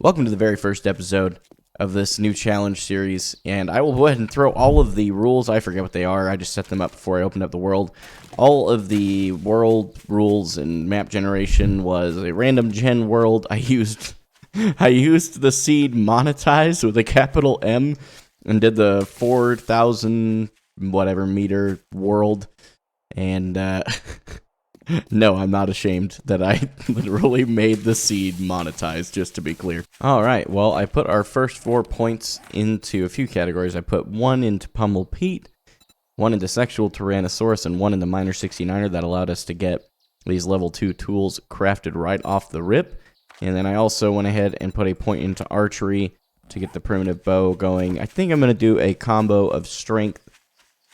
Welcome to the very first episode of this new challenge series, and I will go ahead and throw all of the rules. I forget what they are. I just set them up before I opened up the world. All of the world rules and map generation was a random gen world. I used the seed monetize with a capital M and did the 4,000 whatever meter world, and no, I'm not ashamed that I literally made the seed monetize, just to be clear. Alright, well, I put our first 4 points into a few categories. I put 1 into Pummel Pete, 1 into Sexual Tyrannosaurus, and 1 into Miner 69er. That allowed us to get these level 2 tools crafted right off the rip. And then I also went ahead and put a point into Archery to get the primitive bow going. I think I'm going to do a combo of Strength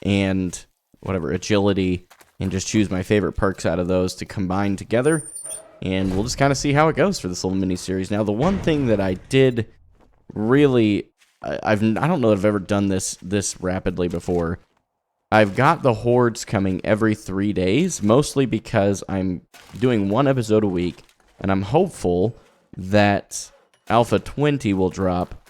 and Agility, and just choose my favorite perks out of those to combine together, and we'll just kind of see how it goes for this little mini-series. Now, the one thing that I did really, I don't know if I've ever done this rapidly before. I've got the hordes coming every 3 days, mostly because I'm doing 1 episode a week, and I'm hopeful that Alpha 20 will drop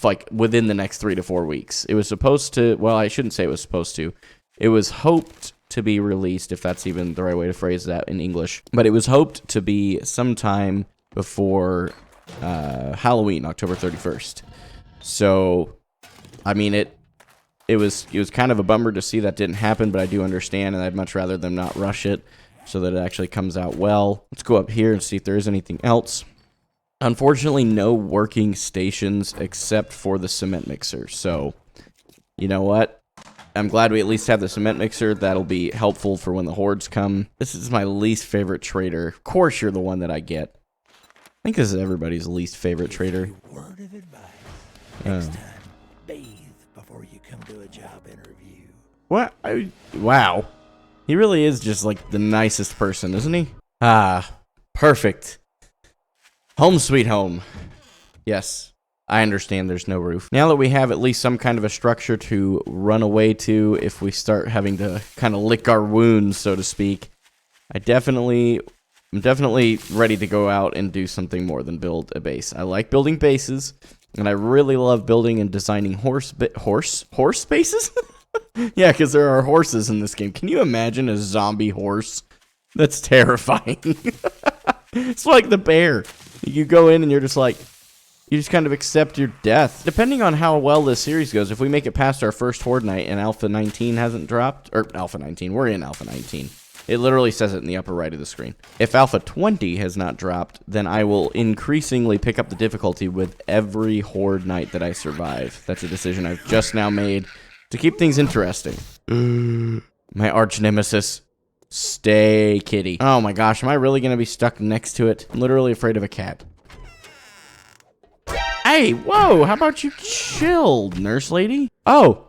like within the next 3 to 4 weeks. It was supposed to, well, I shouldn't say it was supposed to. It was hoped to be released, if that's even the right way to phrase that in English. But it was hoped to be sometime before Halloween, October 31st. So, I mean, it was kind of a bummer to see that didn't happen, but I do understand, and I'd much rather them not rush it so that it actually comes out well. Let's go up here and see if there is anything else. Unfortunately, no working stations except for the cement mixer. So, you know what? I'm glad we at least have the cement mixer. That'll be helpful for when the hordes come. This is my least favorite trader. Of course, you're the one that I get. I think this is everybody's least favorite trader. Word of advice. Next time, bathe before you come to a job interview. What? Wow. He really is just like the nicest person, isn't he? Ah, perfect. Home sweet home. Yes. I understand there's no roof. Now that we have at least some kind of a structure to run away to if we start having to kind of lick our wounds, so to speak, I'm definitely ready to go out and do something more than build a base. I like building bases, and I really love building and designing horse bases? Yeah, because there are horses in this game. Can you imagine a zombie horse? That's terrifying. It's like the bear. You go in and you're just like, you just kind of accept your death. Depending on how well this series goes, if we make it past our first Horde night and Alpha 19 hasn't dropped, or Alpha 19, we're in Alpha 19. It literally says it in the upper right of the screen. If Alpha 20 has not dropped, then I will increasingly pick up the difficulty with every Horde night that I survive. That's a decision I've just now made to keep things interesting. My arch nemesis. Stay kitty. Oh my gosh, am I really going to be stuck next to it? I'm literally afraid of a cat. Hey, whoa, how about you chill, nurse lady? Oh,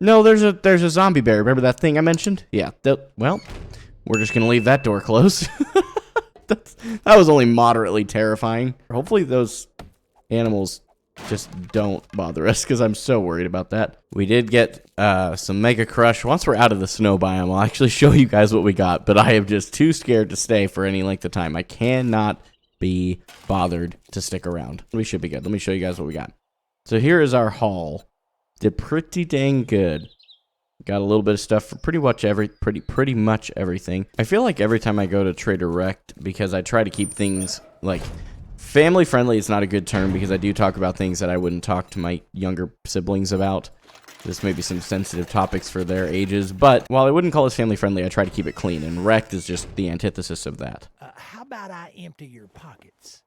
no, there's a zombie bear. Remember that thing I mentioned? Yeah, well, we're just going to leave that door closed. That was only moderately terrifying. Hopefully those animals just don't bother us, because I'm so worried about that. We did get some Mega Crush. Once we're out of the snow biome, I'll actually show you guys what we got, but I am just too scared to stay for any length of time. I cannot be bothered to stick around. We should be good. Let me show you guys what we got. So here is our haul. Did pretty dang good. Got a little bit of stuff for pretty much everything. I feel like every time I go to Trader Rekt, because I try to keep things like family friendly. It's not a good term because I do talk about things that I wouldn't talk to my younger siblings about. This may be some sensitive topics for their ages, but while I wouldn't call this family friendly, I try to keep it clean, and Rekt is just the antithesis of that. How about I empty your pockets?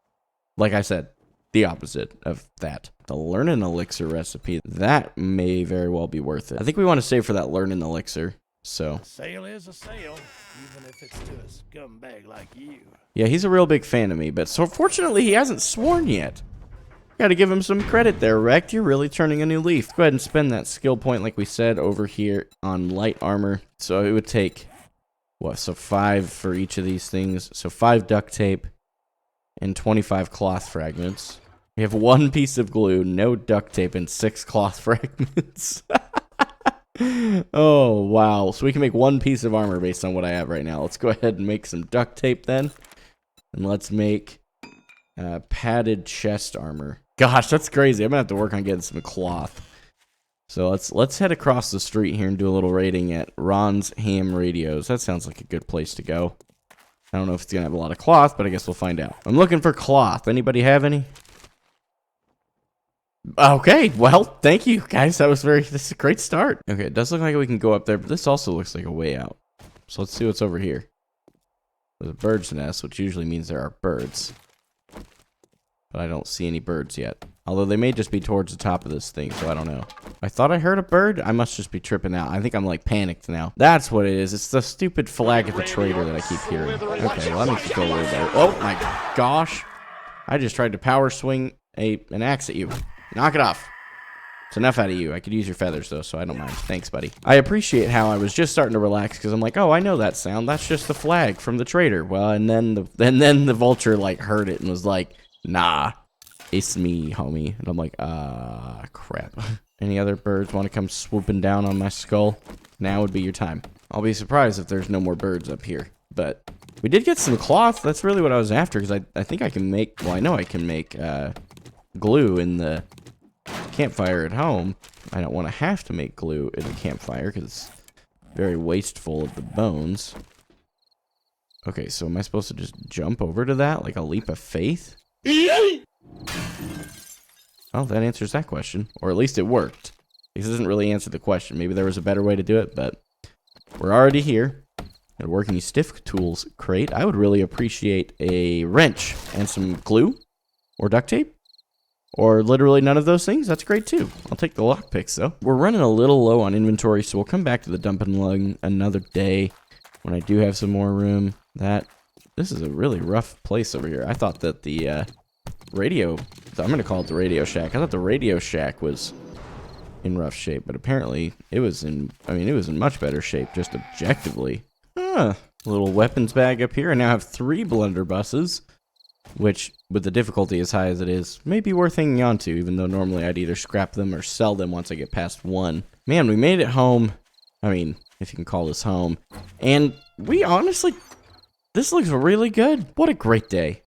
Like I said, the opposite of that. The Learn an Elixir recipe, that may very well be worth it. I think we want to save for that Learn an Elixir, so. A sale is a sale, even if it's to a scumbag like you. Yeah, he's a real big fan of me, but so fortunately he hasn't sworn yet. Gotta give him some credit there, Rekt. You're really turning a new leaf. Go ahead and spend that skill point like we said over here on light armor. So it would take, what, so 5 for each of these things. So 5 duct tape and 25 cloth fragments. We have 1 piece of glue, no duct tape, and 6 cloth fragments. Oh, wow. So we can make 1 piece of armor based on what I have right now. Let's go ahead and make some duct tape then. And let's make Padded chest armor. Gosh, that's crazy. I'm gonna have to work on getting some cloth. So let's head across the street here and do a little raiding at Ron's Ham Radios. That sounds like a good place to go. I don't know if it's gonna have a lot of cloth, but I guess we'll find out. I'm looking for cloth. Anybody have any? Okay, well, thank you guys. This is a great start. Okay, it does look like we can go up there, but this also looks like a way out. So let's see what's over here. There's a bird's nest, which usually means there are birds. But I don't see any birds yet. Although they may just be towards the top of this thing, so I don't know. I thought I heard a bird. I must just be tripping out. I think I'm like panicked now. That's what it is. It's the stupid flag at the trader that I keep hearing. Okay, let me just go a little better. Oh my gosh. I just tried to power swing an axe at you. Knock it off. It's enough out of you. I could use your feathers, though, so I don't mind. Thanks, buddy. I appreciate how I was just starting to relax, because I'm like, oh, I know that sound. That's just the flag from the trader. Well, and then the vulture, like, heard it and was like, nah, it's me, homie. And I'm like, crap. Any other birds want to come swooping down on my skull? Now would be your time. I'll be surprised if there's no more birds up here. But we did get some cloth. That's really what I was after, because I think I can make, well, I know I can make glue in the campfire at home. I don't want to have to make glue in the campfire because it's very wasteful of the bones. Okay, so am I supposed to just jump over to that like a leap of faith? Well, that answers that question. Or at least it worked. This doesn't really answer the question. Maybe there was a better way to do it, but we're already here. At working these stiff tools crate, I would really appreciate a wrench and some glue or duct tape. Or literally none of those things. That's great too. I'll take the lockpicks though. We're running a little low on inventory, so we'll come back to the dumping lug another day when I do have some more room. This is a really rough place over here. I thought that the radio, I'm gonna call it the Radio Shack. I thought the Radio Shack was in rough shape, but apparently it was in much better shape, just objectively. A little weapons bag up here. I now have 3 blunderbusses. Which, with the difficulty as high as it is, may be worth hanging on to, even though normally I'd either scrap them or sell them once I get past 1. Man, we made it home. I mean, if you can call this home. And we honestly, this looks really good. What a great day.